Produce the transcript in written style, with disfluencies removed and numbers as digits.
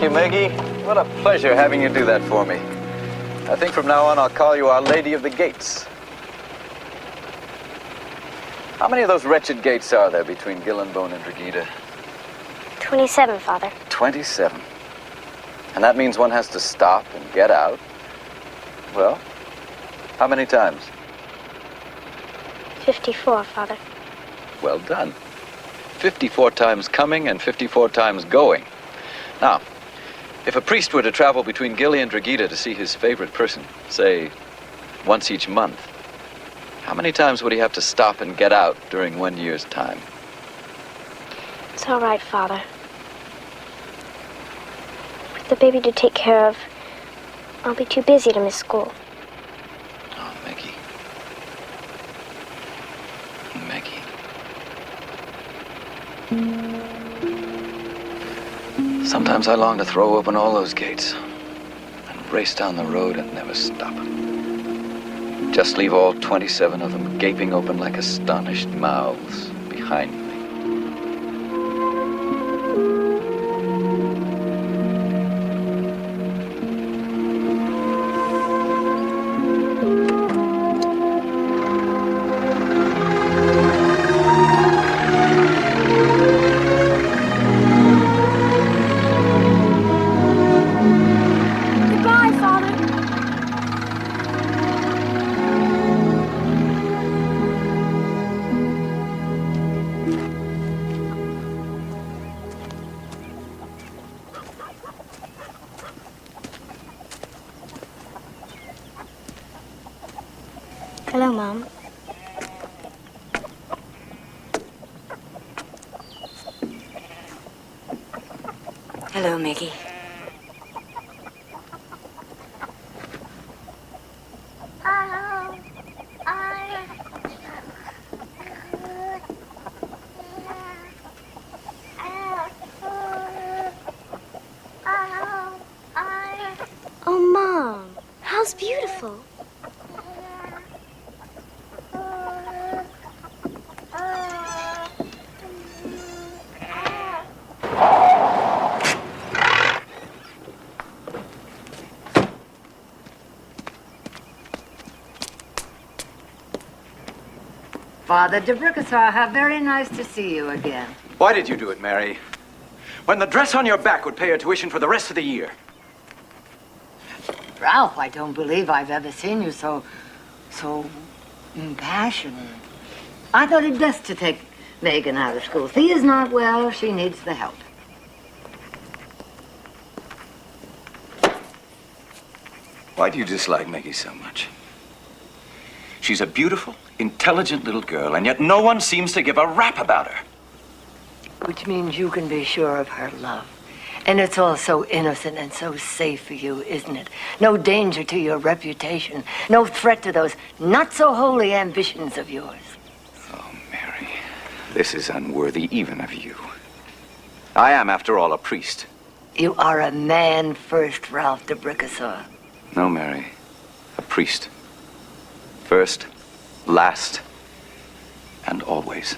Thank you, Maggie. What a pleasure having you do that for me. I think from now on I'll call you Our Lady of the Gates. How many of those wretched gates are there between Gillenbone and Dragida? 27, Father. 27. And that means one has to stop and get out. Well, how many times? 54, Father. Well done. 54 times coming and 54 times going. Now, if a priest were to travel between Gilly and Dragida to see his favorite person, say, once each month, how many times would he have to stop and get out during 1 year's time? It's all right, Father. With the baby to take care of, I'll be too busy to miss school. Oh, Maggie. Maggie. Sometimes I long to throw open all those gates and race down the road and never stop. Just leave all 27 of them gaping open like astonished mouths behind me. Goodbye, Father. Hello, Mom. Hello, Mickey. Oh, Mom. How's beautiful? Father de Bricassar, how very nice to see you again. Why did you do it, Mary? When the dress on your back would pay your tuition for the rest of the year. Ralph, I don't believe I've ever seen you so impassioned. I thought it best to take Megan out of school. Thea's not well. She needs the help. Why do you dislike Maggie so much? She's a beautiful, intelligent little girl, and yet no one seems to give a rap about her. Which means you can be sure of her love. And it's all so innocent and so safe for you, isn't it? No danger to your reputation. No threat to those not-so-holy ambitions of yours. Oh, Mary, this is unworthy even of you. I am, after all, a priest. You are a man first, Ralph de Bricassar. No, Mary, a priest. First, last, and always.